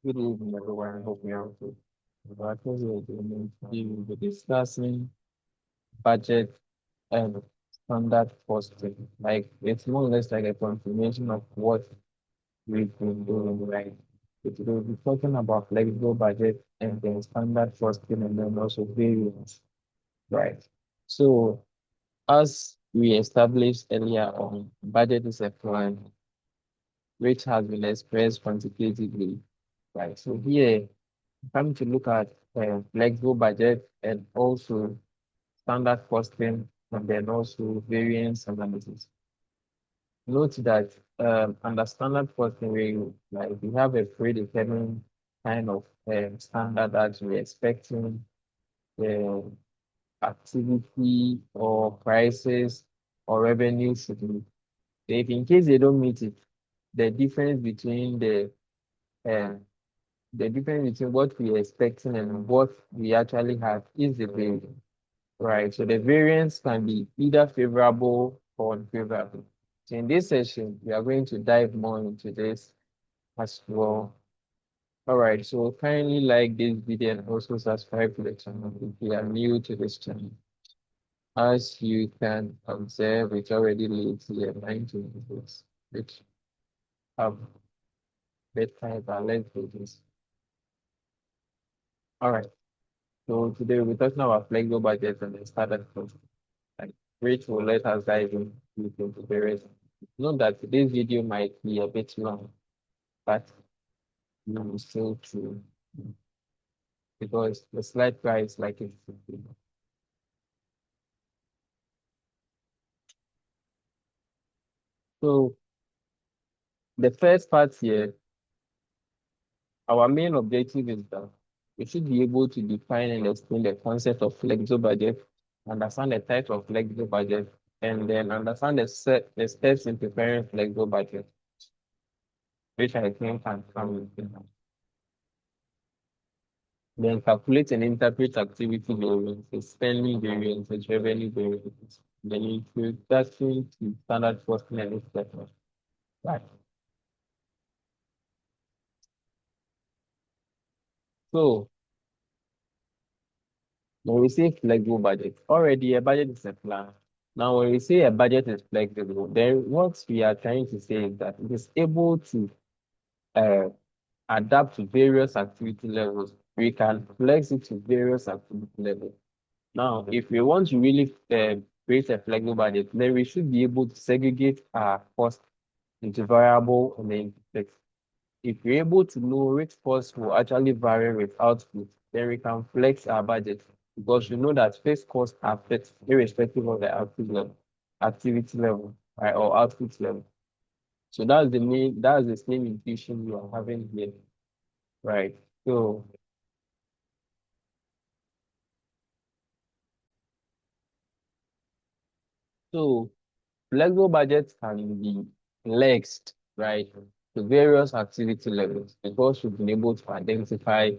Good evening, everyone. I hope you're all good. But as we will be discussing budget and standard costing. Like it's more or less like a confirmation of what we've been doing, right? It will be talking about flexible budget and then standard costing and then also variance, right? So as we established earlier on, budget is a plan which has been expressed quantitatively, right? So here come to look at flexible budget and also standard costing and then also variance analysis. Note that under standard costing, we have a predetermined kind of standard that we're expecting the activity or prices or revenue should be. If in case they don't meet it, the difference between uh, the difference between what we are expecting and what we actually have is the variance, right? So the variance can be either favorable or unfavorable. So in this session, we are going to dive more into this as well. All right, so kindly like this video and also subscribe to the channel if you are new to this channel. As you can observe, it already leads here 19 minutes, which have bedtime, but let's do this. All right. So today we're talking about flexible budget and the standard cost. Like, which will let us dive into the rest. Note that today's video might be a bit long, but you will still true because the slide price like it's so the first part here, our main objective is that we should be able to define and explain the concept of flexible budget, understand the type of flexible budget, and then understand the steps in preparing flexible budget, which I think can come in. Then calculate and interpret activity variances, spending variances, revenue variances. Then introduction to standard costing and expenses. Right. So when we say flexible budget, already a budget is a plan. Now, when we say a budget is flexible, then what we are trying to say is that it is able to uh, adapt to various activity levels. We can flex it to various activity levels. Now, if we want to really create a flexible budget, then we should be able to segregate our cost into variable and then fixed. If we're able to know which costs will actually vary with output, then we can flex our budget because we know that fixed costs are fixed irrespective of the activity level, right, or output level. So that's the same intuition we are having here, right? So flexible budgets can be flexed, right, to various activity levels because we've been able to identify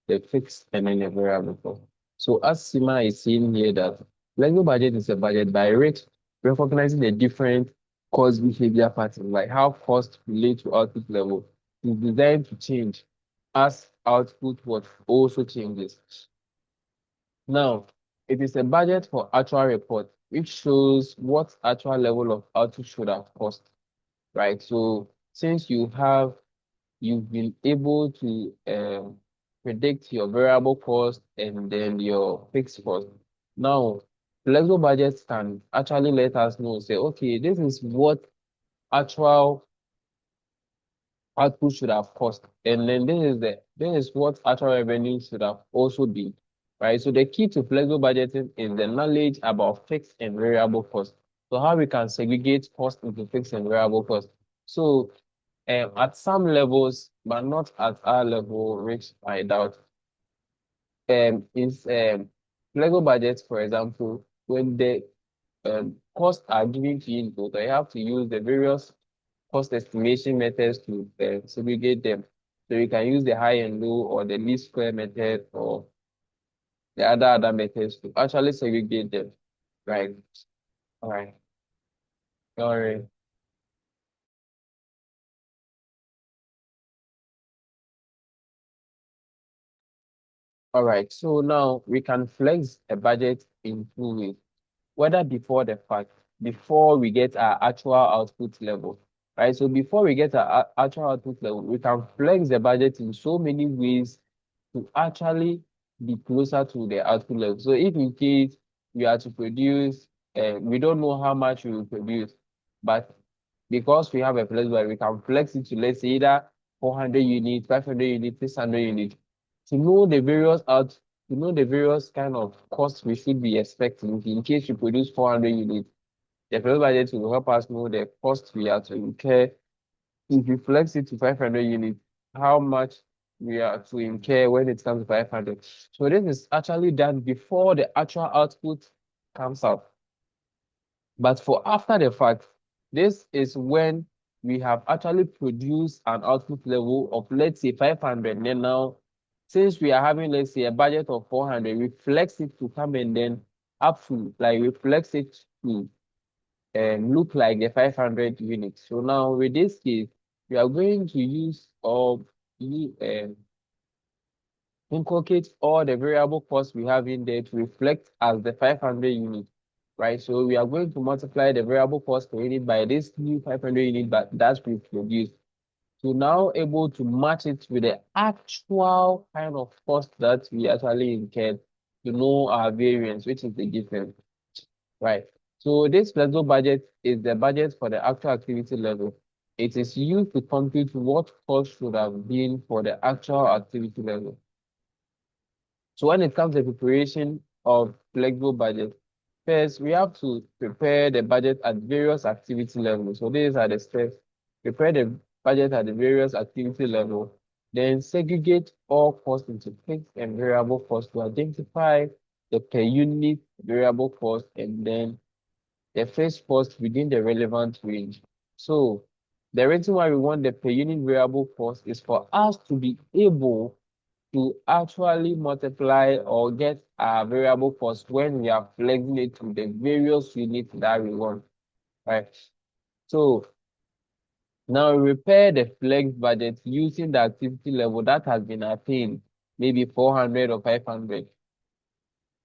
the fixed and then the variable cost. So as Sima is saying here that flexible budget is a budget by rate, recognizing the different cost behavior patterns, like how costs relate to output level, is designed to change as output what also changes. Now, it is a budget for actual report, which shows what actual level of output should have cost, right? So since you've been able to predict your variable cost and then your fixed cost. Now, flexible budgets can actually let us know, say, okay, this is what actual output should have cost. And then this is what actual revenue should have also been. Right. So the key to flexible budgeting is the knowledge about fixed and variable cost. So how we can segregate cost into fixed and variable cost. So at some levels, but not at our level, which I doubt, is flexible budgets, for example, when the costs are given to you in total, you have to use the various cost estimation methods to segregate them. So you can use the high and low or the least square method or the other methods to actually segregate them. Right. All right. All right. All right, so now we can flex a budget in two ways, whether before the fact, before we get our actual output level, right? So before we get our actual output level, we can flex the budget in so many ways to actually be closer to the output level. So if in case we are to produce, we don't know how much we will produce, but because we have a flexible, we can flex it to, let's say, either 400 units, 500 units, 600 units, to know the various out, to know the various kind of costs we should be expecting in case you produce 400 units. The flexible budget will help us know the cost we are to incur. If you flex it to 500 units, how much we are to incur when it comes to 500. So this is actually done before the actual output comes out. But for after the fact, this is when we have actually produced an output level of, let's say, 500. Then now, since we are having, let's say, a budget of 400, we flex it to come and then up to, like, we flex it to look like the 500 units. So now with this case, we are going to use or inculcate all the variable costs we have in there to reflect as the 500 units, right? So we are going to multiply the variable cost per unit by this new 500 unit that we produced. So now able to match it with the actual kind of cost that we actually incurred to know our variance, which is the difference, right? So this flexible budget is the budget for the actual activity level. It is used to compute what cost should have been for the actual activity level. So when it comes to preparation of flexible budget, first we have to prepare the budget at various activity levels. So these are the steps. Prepare the budget at the various activity level, then segregate all costs into fixed and variable costs to identify the per unit variable cost and then the fixed cost within the relevant range. So the reason why we want the per unit variable cost is for us to be able to actually multiply or get our variable cost when we are flexing it to the various units that we want, right? So now repair the flex budget using the activity level that has been attained, maybe 400 or 500,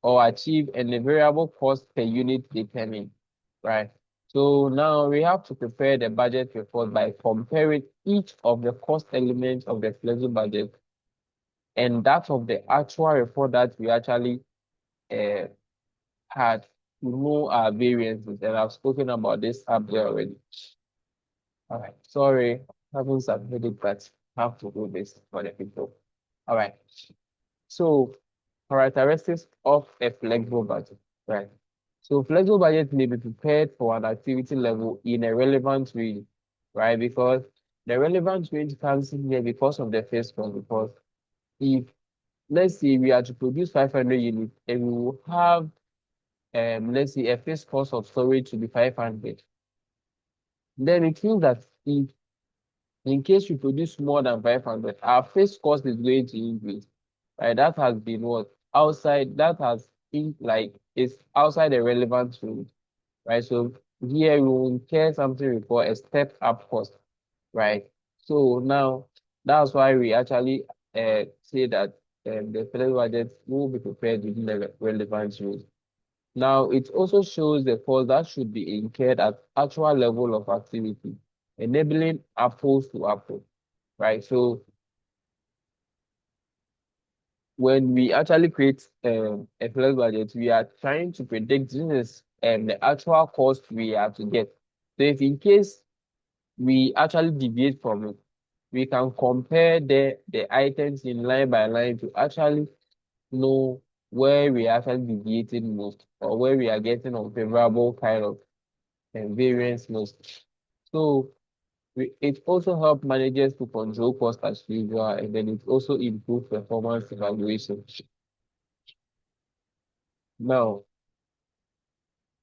or achieve and the variable cost per unit determined, right? So now we have to prepare the budget report by comparing each of the cost elements of the flexible budget and that of the actual report that we actually uh, had to know our variances, and I've spoken about this up there already. All right, sorry, haven't submitted, but have to do this for the people. All right, so characteristics of a flexible budget, right? So flexible budget may be prepared for an activity level in a relevant range, right? Because the relevant range comes in here because of the first one, because if let's say we are to produce 500 units and we will have let's say a fixed cost of storage to be 500, then it means that if in case we produce more than 500, our fixed cost is going to increase, right? That has been what outside, that has in like is outside the relevant range, right? So here we will incur something we call a step up cost, right? So now that's why we actually say that the federal budget will be prepared within the relevant range. Now, it also shows the cost that should be incurred at actual level of activity, enabling apples to apples, right? So when we actually create a flex budget, we are trying to predict this is the actual cost we have to get. So if in case we actually deviate from it, we can compare the items in line by line to actually know where we are actually deviating most or where we are getting unfavorable kind of and variance most. So it also helps managers to control cost as usual, and then it also improves performance evaluation. Now,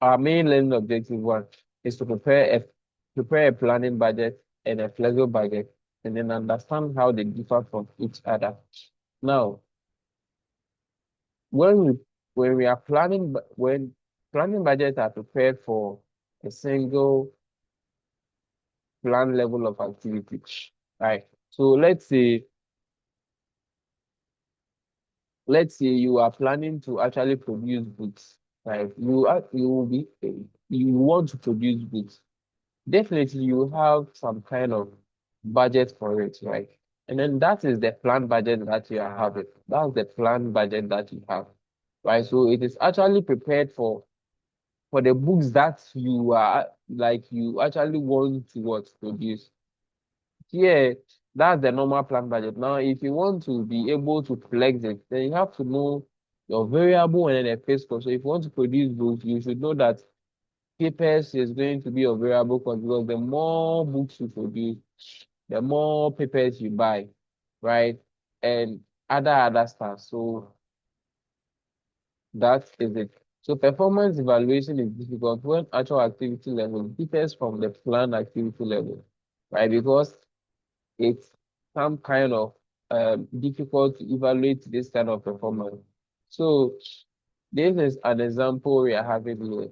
our main learning objective one is to prepare a planning budget and a flexible budget, and then understand how they differ from each other. Now, when we when we are planning when planning budgets are prepared for a single plan level of activity, right? So let's say let's say you are planning to actually produce books, right? You will be you want to produce books. Definitely, you have some kind of budget for it, right? And then that is the planned budget that you are having. That's the planned budget that you have, right? So it is actually prepared for the books that you are like you actually want to what produce. Yeah, that's the normal plan budget. Now, if you want to be able to flex it, then you have to know your variable and then the fixed cost. So if you want to produce books, you should know that papers is going to be your variable cost because the more books you produce, the more papers you buy, right? And other stuff. So that is it. So performance evaluation is difficult when actual activity level differs from the planned activity level, right? Because it's some kind of difficult to evaluate this kind of performance. So this is an example we are having here,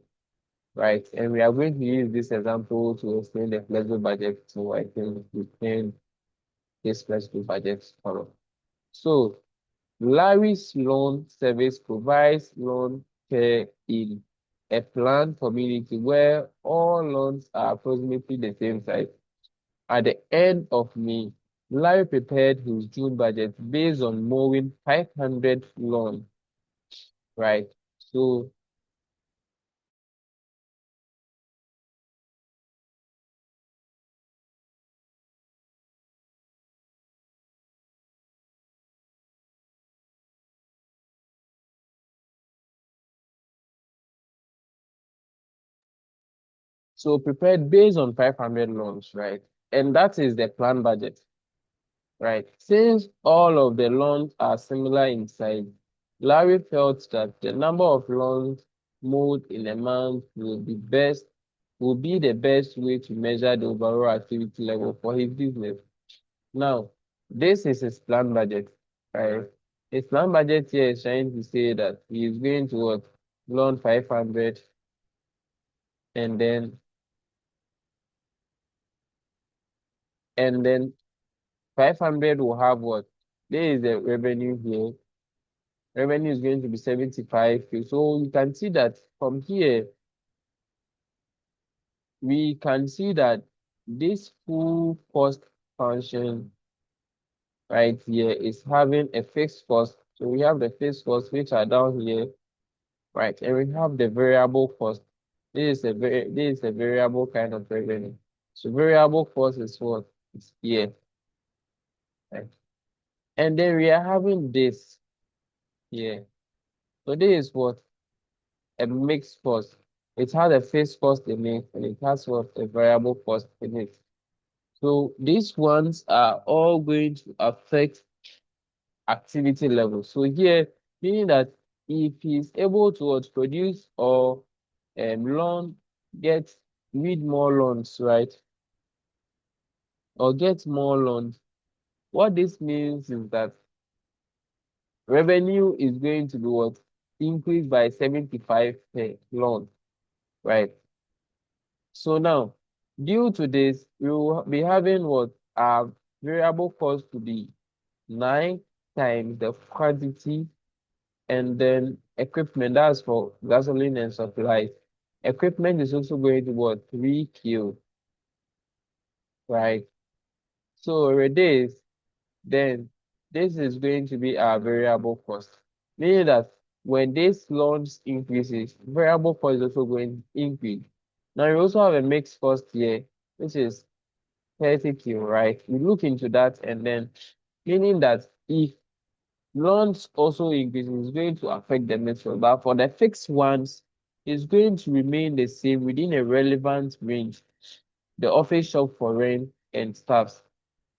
right? And we are going to use this example to explain the flexible budget. So I think we can this flexible budget tomorrow. So Larry's loan service provides loan care in a planned community where all loans are approximately the same size. At the end of May, Larry prepared his June budget based on mowing 500 lawn, right? So, so prepared based on 500 lawns, right? And that is the planned budget, right? Since all of the lawns are similar in size, Larry felt that the number of lawns mowed in a month would be the best way to measure the overall activity level for his business. Now, this is his plan budget, right? His plan budget here is trying to say that he is going to what, loan 500 and then 500 will have what? There is the revenue here. Revenue is going to be 75. So you can see that from here, we can see that this full cost function right here is having a fixed cost. So we have the fixed costs which are down here. Right, and we have the variable cost. This is a variable kind of revenue. So variable cost is what is here, right? And then we are having this here. So this is what a mixed cost. It has a fixed cost in it, and it has what a variable cost in it. So these ones are all going to affect activity level. So here, meaning that if he's able to what, produce or loan, get read more loans, right? Or get more loans. What this means is that revenue is going to be what? Increased by 75 per loan, right? So now, due to this, we will be having what? Our variable cost to be 9 times the quantity and then equipment, that's for gasoline and supplies. Equipment is also going to what? 3Q, right? So with this, then this is going to be our variable cost. Meaning that when this loans increases, variable cost is also going to increase. Now you also have a mixed cost here, which is 30Q, right? We look into that and then meaning that if loans also increases, it's going to affect the mixed cost. But for the fixed ones, it's going to remain the same within a relevant range. The office shop for rent and staffs,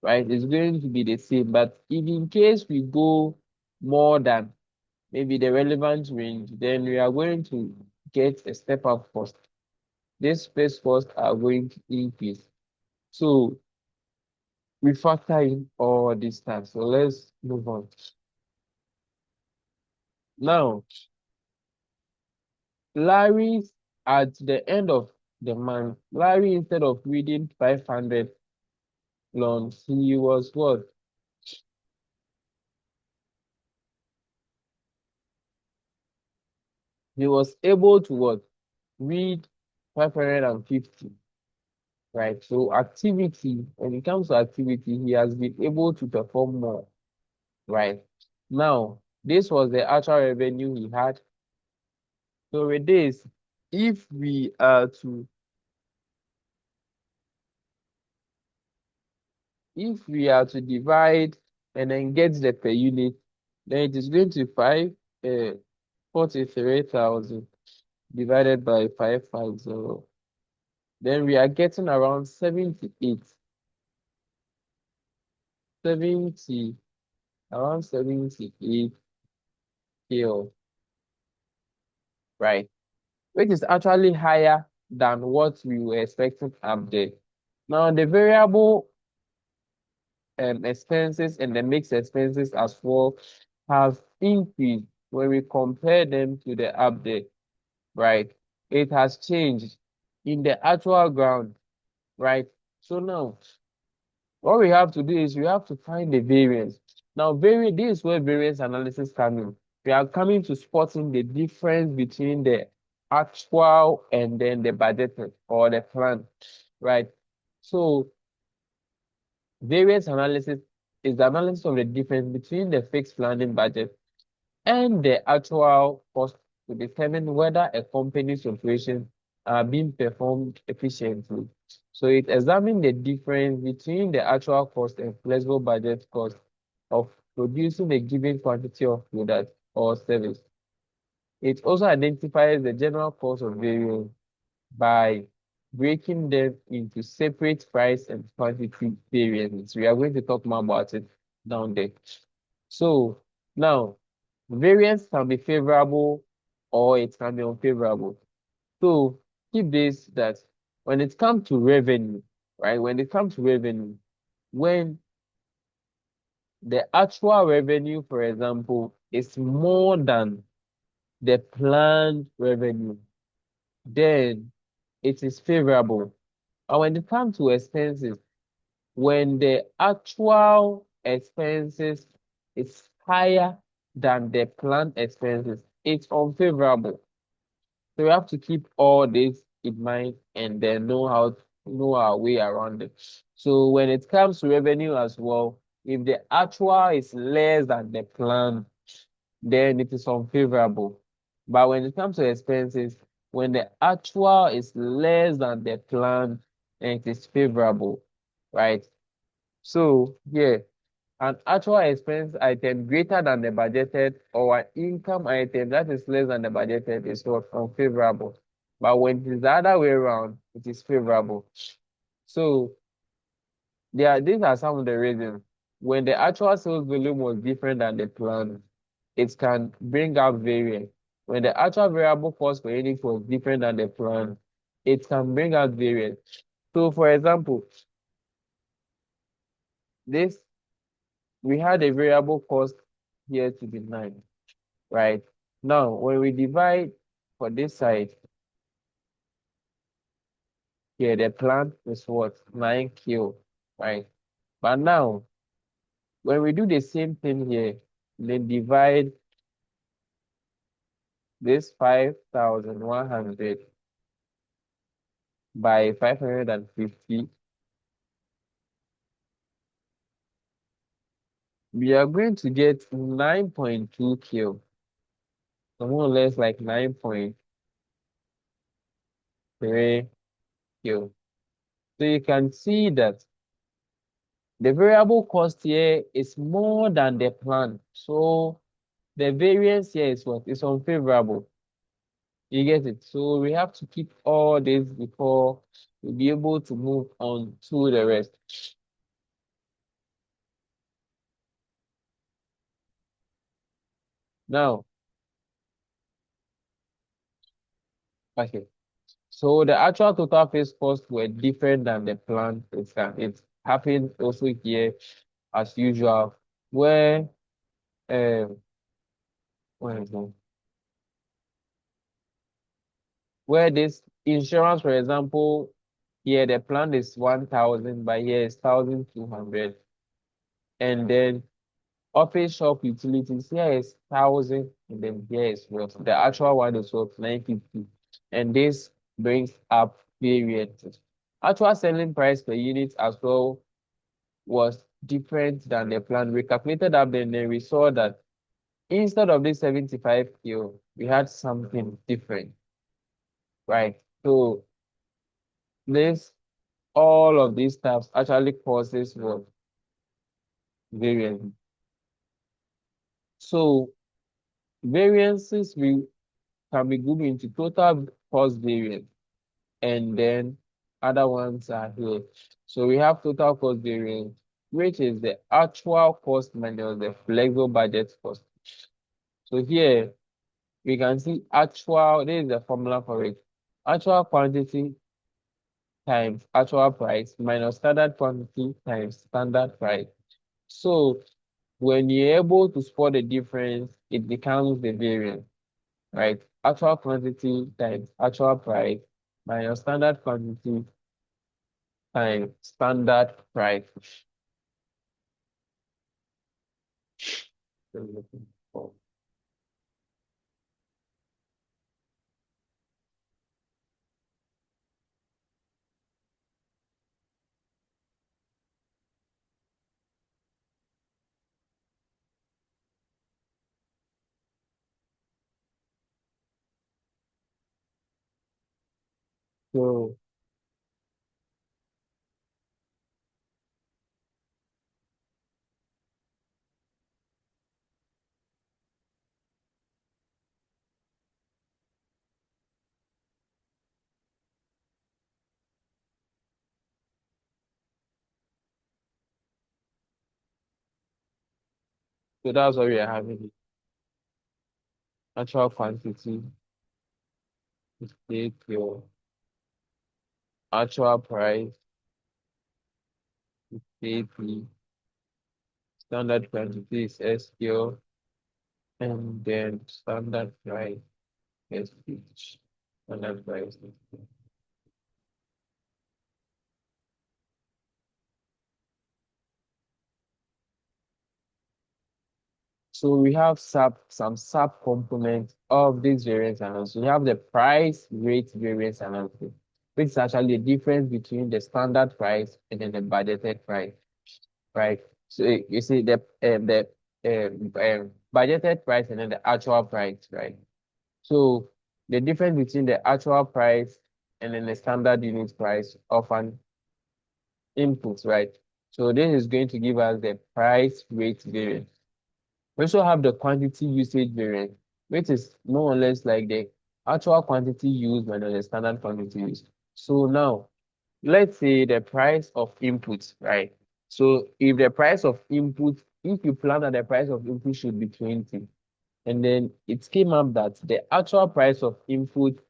right? It's going to be the same. But if in case we go more than maybe the relevant range, then we are going to get a step up cost. This space costs are going to increase. So we factor in all this stuff. So let's move on. Now, Larry, at the end of the month, Larry, instead of reading 500 loans, he was what? he was able to what? Read 550, right? So activity, when it comes to activity, he has been able to perform more, right? Now, this was the actual revenue he had. So with this, if we are to divide and then get the per unit, then it is going to 43,000 divided by 550. Then we are getting around 78, 70, around 78 kilo, right? Which is actually higher than what we were expecting up there. Now, the variable expenses and the mixed expenses as well have increased when we compare them to the update, right? It has changed in the actual ground, right? So now, what we have to do is we have to find the variance. Now, this is where variance analysis comes in. We are coming to spotting the difference between the actual and then the budgeted or the plan, right? So, variance analysis is the analysis of the difference between the fixed planning budget and the actual cost to determine whether a company's operations are being performed efficiently. So it examines the difference between the actual cost and flexible budget cost of producing a given quantity of product or service. It also identifies the general cost of variance by breaking them into separate price and quantity variances. We are going to talk more about it down there. So now, variance can be favorable or it can be unfavorable. So keep this that when it comes to revenue, right? When it comes to revenue, when the actual revenue, for example, is more than the planned revenue, then it is favorable. And when it comes to expenses, when the actual expenses is higher than the planned expenses, it's unfavorable. So we have to keep all this in mind and then know our way around it. So when it comes to revenue as well, if the actual is less than the plan, then it is unfavorable. But when it comes to expenses, when the actual is less than the plan, then it is favorable, right? So yeah, an actual expense item greater than the budgeted or an income item that is less than the budgeted is not unfavorable. But when it is the other way around, it is favorable. So these are some of the reasons. When the actual sales volume was different than the plan, it can bring out variance. When the actual variable cost per unit was different than the plan, it can bring out variance. So for example, this we had a variable cost here to be 9, right? Now, when we divide for this side, here the plant is what? 9 kilo, right? But now, when we do the same thing here, then divide this 5,100 by 550, we are going to get 9.2 kilo, so more or less like 9.3 kilo. So you can see that the variable cost here is more than the plan. So the variance here is what? It's unfavorable. You get it? So we have to keep all this before we'll be able to move on to the rest. Now, okay. So the actual total fixed costs were different than the plan. It happened also here as usual, where um where is it? Where this insurance, for example, here the plan is 1,000, but here is 1,200. And then office shop utilities here is 1,000. And then here is what? The actual one is what? 950. And this brings up variances. Actual selling price per unit as well was different than the plan. We calculated up then we saw that instead of this 75 kilo, we had something different, right? So this all of these stuff actually causes what? Variance. So variances we can be grouped into total cost variance, and then other ones are here. So we have total cost variance, which is the actual cost minus the flexible budget cost. So here we can see actual, this is the formula for it. Actual quantity times actual price minus standard quantity times standard price. So when you're able to spot the difference, it becomes the variance, right? Actual quantity times actual price minus standard quantity times standard price. So, so that's what we are having. Actual quantity is take your actual price, take the standard quantity is SQ, and then standard price is each. Standard price. So we have some sub components of this variance analysis. We have the price rate variance analysis, which is actually the difference between the standard price and then the budgeted price, right? So you see the budgeted price and then the actual price, right? So the difference between the actual price and then the standard unit price of an input, right? So this is going to give us the price rate variance. We also have the quantity usage variance, which is more or less like the actual quantity used minus the standard quantity used. So now, let's say the price of input, right? So if the price of input, if you plan that the price of input should be 20, and then it came up that the actual price of input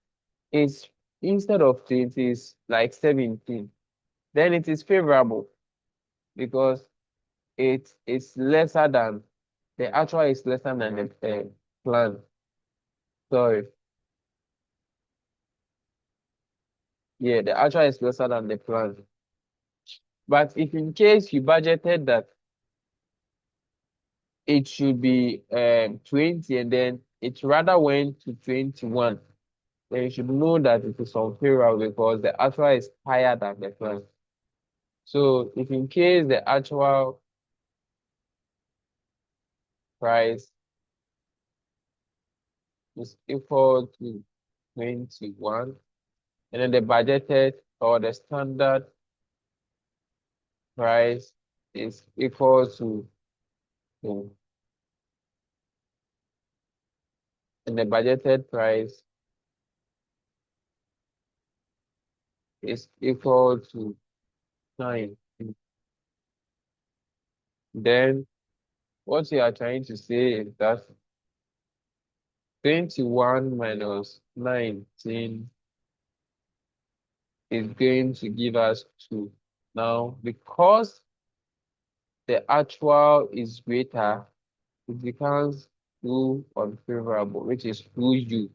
is instead of 20 is like 17, then it is favorable because it is lesser than the actual is lesser than the plan. Sorry. Yeah, the actual is lesser than the plan. But if in case you budgeted that it should be 20 and then it rather went to 21, then you should know that it is unfavorable because the actual is higher than the plan. So if in case the actual price is equal to 21, and then the budgeted or the standard price is equal to and the budgeted price is equal to 9. Then what you are trying to say is that 21 minus 19 is going to give us 2. Now, because the actual is greater, it becomes 2 unfavorable, which is 2u.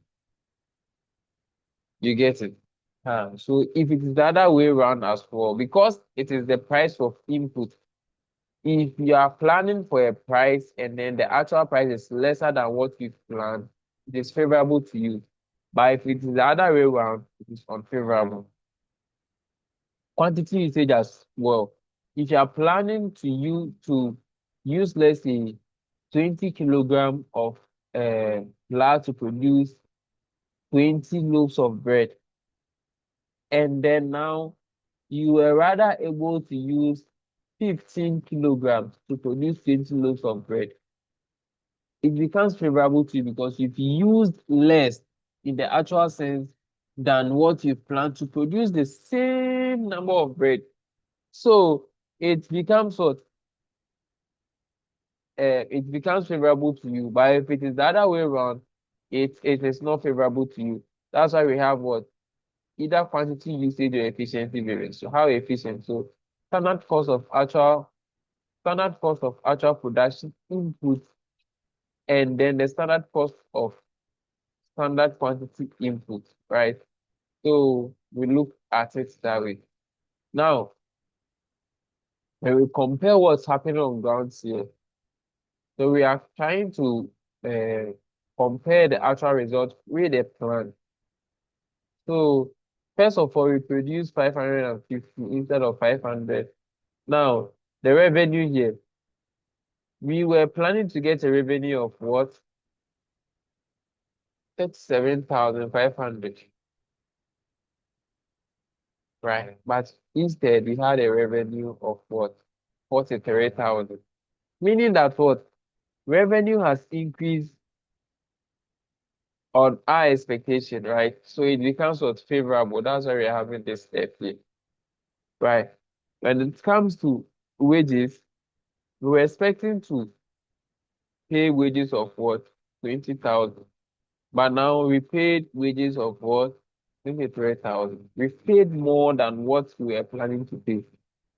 You get it? So if it is the other way around as well, because it is the price of input if you are planning for a price and then the actual price is lesser than what you planned, it is favorable to you. But if it is the other way around, it is unfavorable. Quantity usage as well. If you are planning to use let's say 20 kilogram of flour to produce 20 loaves of bread, and then now you were rather able to use 15 kilograms to produce 20 loaves of bread, it becomes favorable to you because you've used less in the actual sense than what you plan to produce the same number of bread. So it becomes what? It becomes favorable to you. But if it is the other way around, it is not favorable to you. That's why we have what? Either quantity usage or efficiency variance. So how efficient? So standard cost of actual production input, and then the standard cost of standard quantity input, right? So we look at it that way. Now, when we compare what's happening on ground here, so we are trying to uh, compare the actual result with the plan. So first of all, we produce 550 instead of 500. Now, the revenue here, we were planning to get a revenue of what? 37,500, right? But instead, we had a revenue of what? 43,000. Meaning that what? Revenue has increased on our expectation, right? So it becomes what? Favorable. That's why we're having this step here, right? When it comes to wages, we were expecting to pay wages of what? 20,000. But now we paid wages of what? 23,000. We paid more than what we were planning to pay.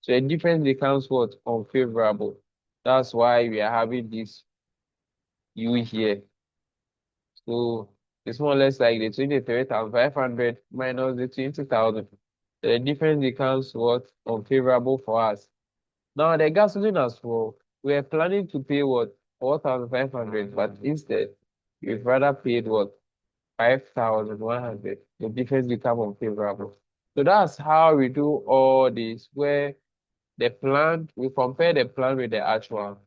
So the difference becomes what? Unfavorable. That's why we are having this U here. So it's more or less like the 23,500 minus the 20,000. The difference becomes what? Unfavorable for us. Now the gasoline as well. We are planning to pay what? 4,500, but instead we've rather paid what? 5,100. The difference become unfavorable. So that's how we do all this, where we compare the plan with the actual,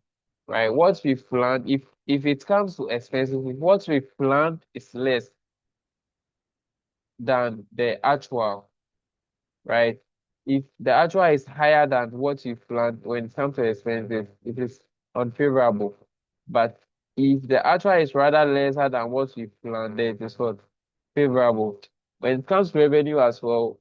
right? What we planned, if it comes to expenses, if what we planned is less than the actual, right? If the actual is higher than what you planned when it comes to expenses, it is unfavorable. But if the actual is rather lesser than what you planned, then it is what? Favorable. When it comes to revenue as well,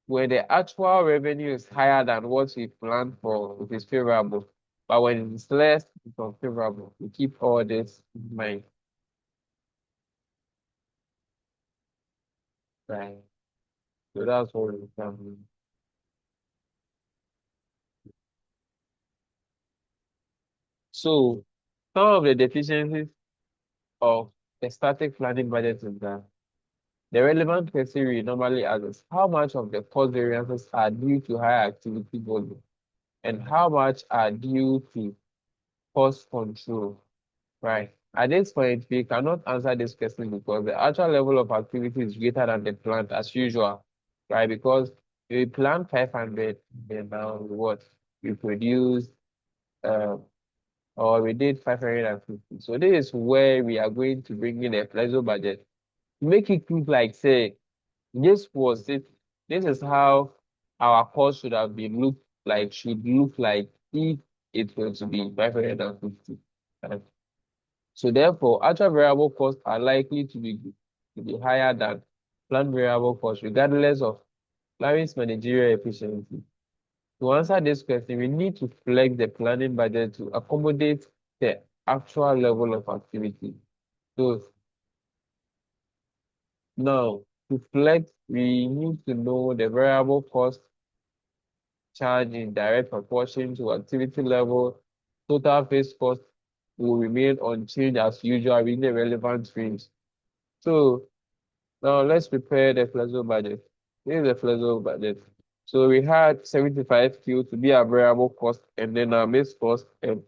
when the actual revenue is higher than what we planned for, it is favorable. But when it is less, it's unfavorable. We keep all this in mind. Right. So that's what we can do. So some of the deficiencies of a static planning budget is that the relevant question we normally ask is how much of the cost variances are due to higher activity volume and how much are due to cost control, right? At this point, we cannot answer this question because the actual level of activity is greater than the planned as usual, right? Because we planned 500, then now what? We produced uh, or we did 550. So this is where we are going to bring in a flexible budget. Make it look like, say, this was it. This is how our cost should look like if it were to be 550. Right? So therefore, actual variable costs are likely to be higher than planned variable costs, regardless of Larry's managerial efficiency. To answer this question, we need to flex the planning budget to accommodate the actual level of activity. So now, to flex, we need to know the variable cost charge in direct proportion to activity level. Total fixed cost will remain unchanged as usual in the relevant range. So now let's prepare the flexible budget. This is the flexible budget. So we had 75Q to be our variable cost and then our base cost, and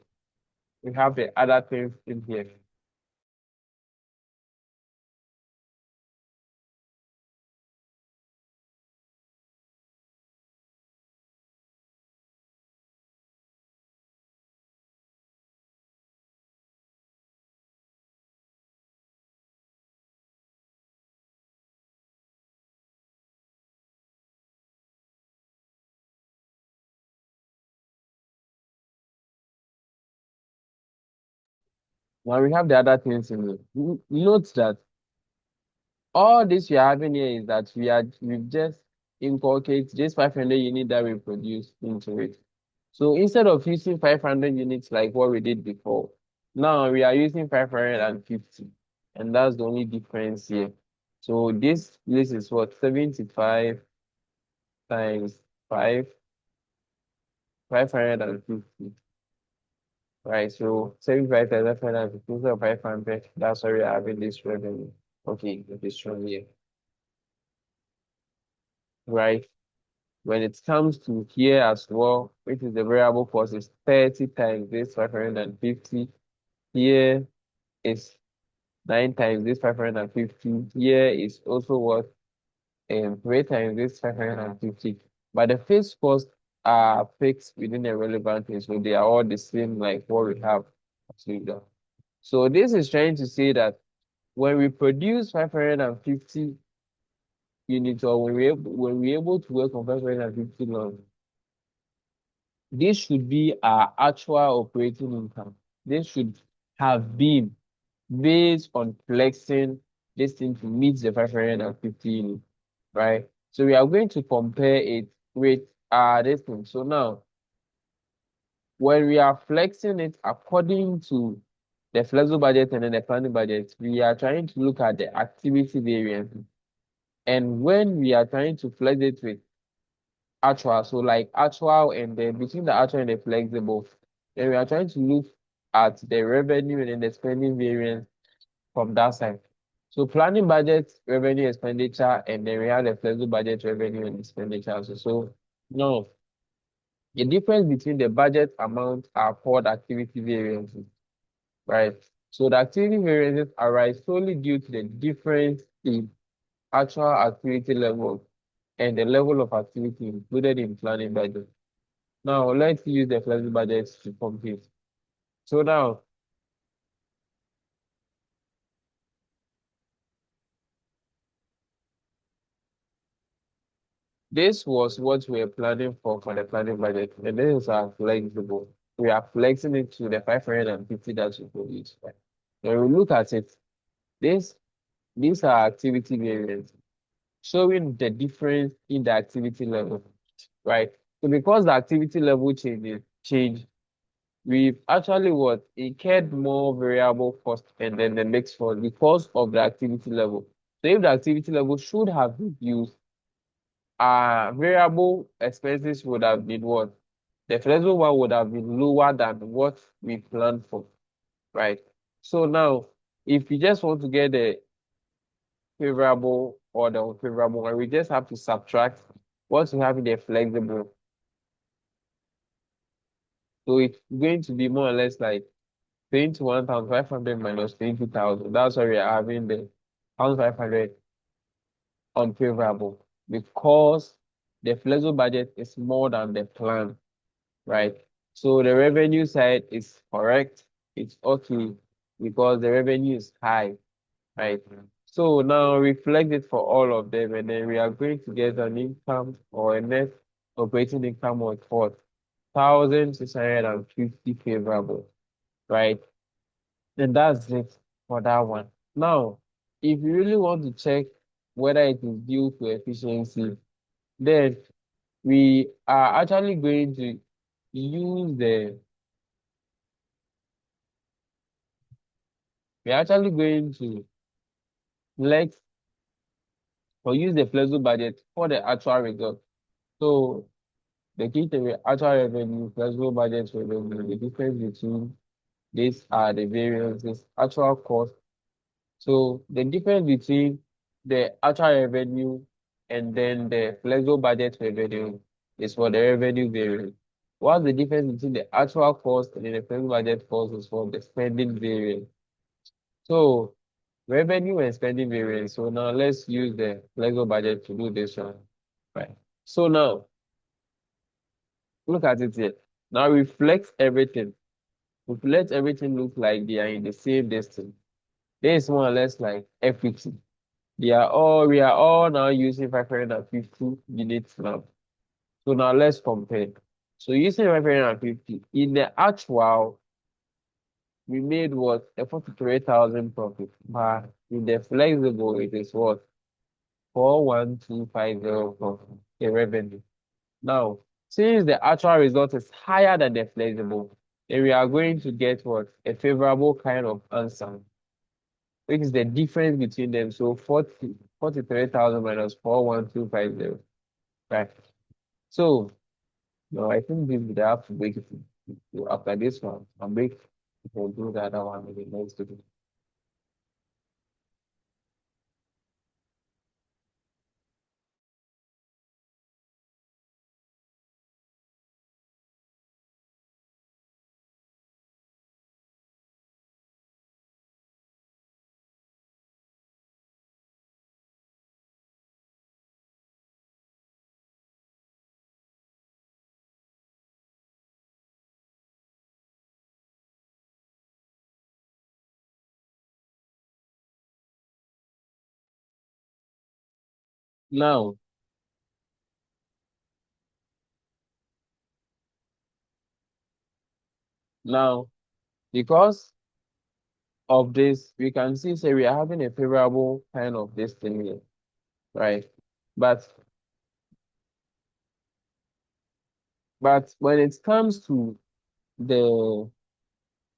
we have the other things in here. Now we have the other things in here. Note that all this we are having here is that we've just inculcated this 500 unit that we produced into it. So instead of using 500 units like what we did before, now we are using 550, and that's the only difference here. So this is what 75 times 5, 550, right? So 75 times 550 instead of 500, that's why we are having this revenue. Okay, this one here, right? When it comes to here as well, which is the variable cost, is 30 times this 550. Here is 9 times this 550. Here is also what 3 times this 550. But the fixed costs are fixed within the relevant thing, so they are all the same like what we have. So this is trying to say that when we produce 550 units, or when we're able to work on 550 long, this should be our actual operating income. This should have been based on flexing this thing to meet the 550 units, right? So we are going to compare it with this thing. So now, when we are flexing it according to the flexible budget and then the planning budget, we are trying to look at the activity variance. And when we are trying to flex it with actual, so like actual and then between the actual and the flexible, then we are trying to look at the revenue and then the spending variance from that side. So planning budget, revenue, expenditure, and then we have the flexible budget, revenue, and expenditure also. So no, the difference between the budget amount are called activity variances, right? So the activity variances arise solely due to the difference in actual activity level and the level of activity included in planning budget. Now let's use the flexible budget to compute. So now this was what we were planning for the planning budget, and this is our flexible. We are flexing it to the 550 that we produce. When we look at it, this these are activity variance, showing the difference in the activity level, right? So because the activity level change, we've actually what incurred more variable cost and then the mix for because of the activity level. So if the activity level should have reduced, variable expenses would have been what? The flexible one would have been lower than what we planned for, right? So now, if you just want to get the favorable or the unfavorable one, we just have to subtract what we have in the flexible. So it's going to be more or less like 21,500 minus 20,000. That's why we are having the 1,500 unfavorable because the flexible budget is more than the plan, right? So the revenue side is correct. It's okay because the revenue is high, right? So now reflect it for all of them, and then we are going to get an income or a net operating income of 4,650 favorable, right? And that's it for that one. Now, if you really want to check whether it is due to efficiency, then we are actually going to use the we're actually going to select or use the flexible budget for the actual result. So the key to the actual revenue, flexible budget revenue, the difference between these are the variances, actual cost. So the difference between the actual revenue and then the flexible budget revenue is for the revenue variance. What's the difference between the actual cost and the flexible budget cost is for the spending variance. So revenue and spending variance. So now let's use the flexible budget to do this one. Right. So now look at it here. Now reflect everything. Reflect everything look like they are in the same distance. This is more or less like equity. We are all now using 550 units now. So now let's compare. So using 550, in the actual, we made what? A 43,000 profit. But in the flexible, it is what? 41250 profit, a revenue. Now, since the actual result is higher than the flexible, then we are going to get what? A favorable kind of answer, which is the difference between them. So 43,000 minus 41250. Right. So no, I think this would have to break it. After this one, I'll break. We'll do the other one again. Let's do it. Now, now, because of this, we can see say we are having a favorable kind of this thing here, right? But when it comes to the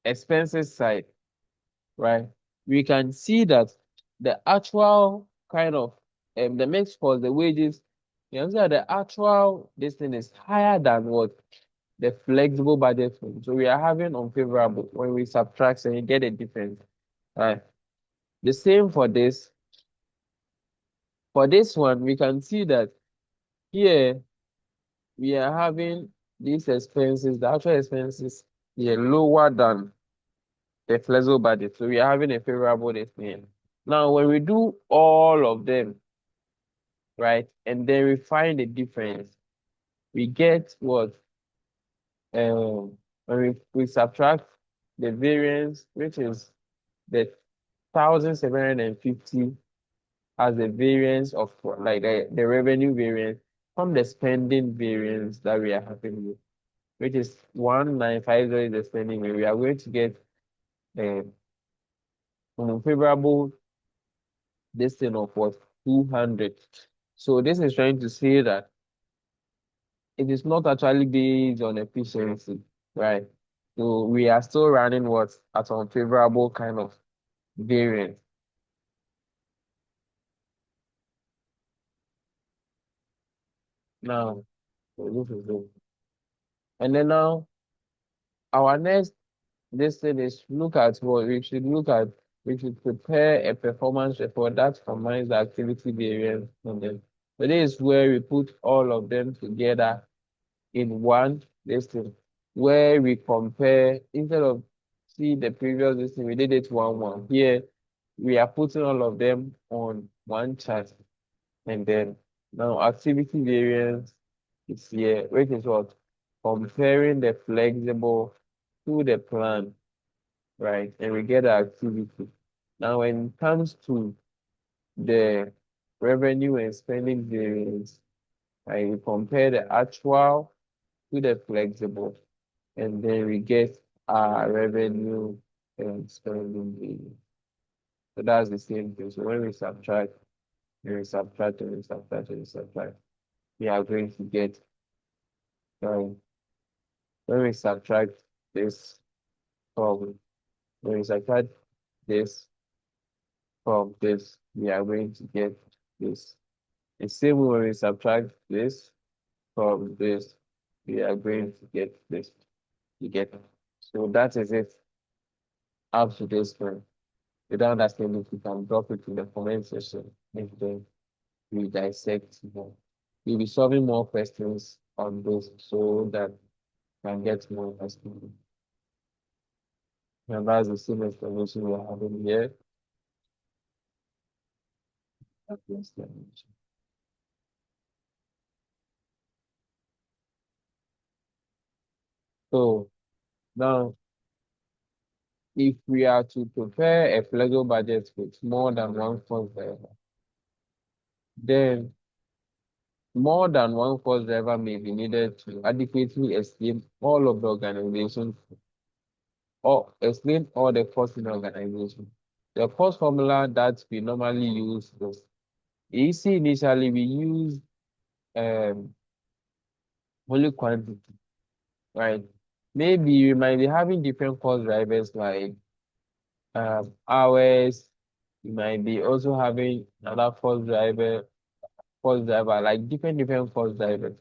expenses side, right, we can see that the actual kind of the mixed cost, the wages, you can see that the actual this thing is higher than what the flexible budget fund. So we are having unfavorable when we subtract and you get a difference. Right. The same for this. For this one, we can see that here we are having these expenses, the actual expenses here lower than the flexible budget. So we are having a favorable this thing. Now, when we do all of them, right, and then we find the difference, we get what? When we subtract the variance, which is the 1,750 as the variance of like the revenue variance from the spending variance that we are having with, which is 1950 is the spending variance. We are going to get an unfavorable this thing of what 200. So this is trying to say that it is not actually based on efficiency, right? So we are still running what at unfavorable kind of variance. Now, so this is it. And then now our next this thing is look at what we should look at. We should prepare a performance report that combines the activity variance and then. So this is where we put all of them together in one listing, where we compare instead of see the previous listing, we did it one. Here we are putting all of them on one chart, and then now activity variance is here, which is what comparing the flexible to the plan, right? And we get the activity. Now, when it comes to the revenue and spending variance, right, we compare the actual to the flexible, and then we get our revenue and spending variance. So that's the same thing. So when we subtract, and we subtract, and we subtract, and we subtract, we are going to get, um, when we subtract this from, when we subtract this from this, we are going to get this. The same way when we subtract this from this, we are going to get this. You get it. So that is it up to this point. If you don't understand it, you can drop it in the comment section and then we dissect more. We'll be solving more questions on this so that we can get more understanding. And that's the same explanation we're having here. That's the explanation. So now, if we are to prepare a flexible budget with more than one cost driver, then more than one cost driver may be needed to adequately explain all of the organization or explain all the costs in the organization. The cost formula that we normally use is, you see, initially we use um, only quantity, right? Maybe you might be having different cost drivers like hours. You might be also having another cost driver, like different cost drivers,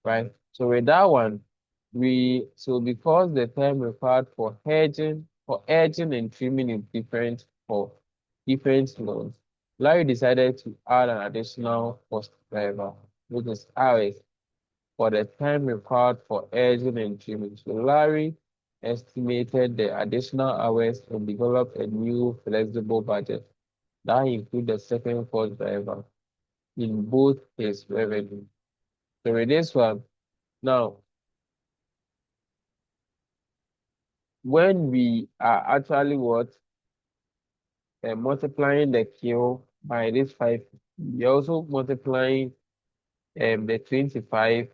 right? So with that one, so because the time required for edging and trimming is different for different loans, Larry decided to add an additional cost driver, which is hours, for the time required for edging and trimming. So Larry estimated the additional hours and developed a new flexible budget that includes the second cost driver in both his revenue. So with this one, now when we are actually multiplying the kill by this 5, we're also multiplying the 25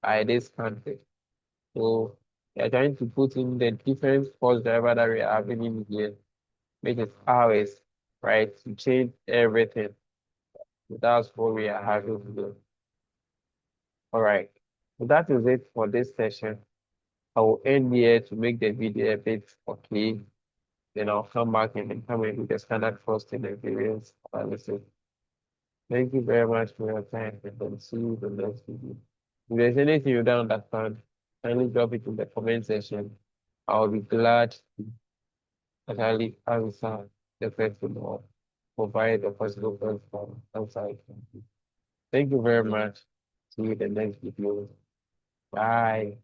by this country. So we are trying to put in the different cost driver that we are having in here, which is hours, right? To change everything. So that's what we are having here. All right. So that is it for this session. I will end here to make the video a bit okay. Then I'll come back and then come and do the standard costing and variance analysis. Thank you very much for your time and then see you in the next video. If there's anything you don't understand, kindly drop it in the comment section. I'll be glad to actually answer the question or provide a possible answer. Thank you very much. See you in the next video. Bye.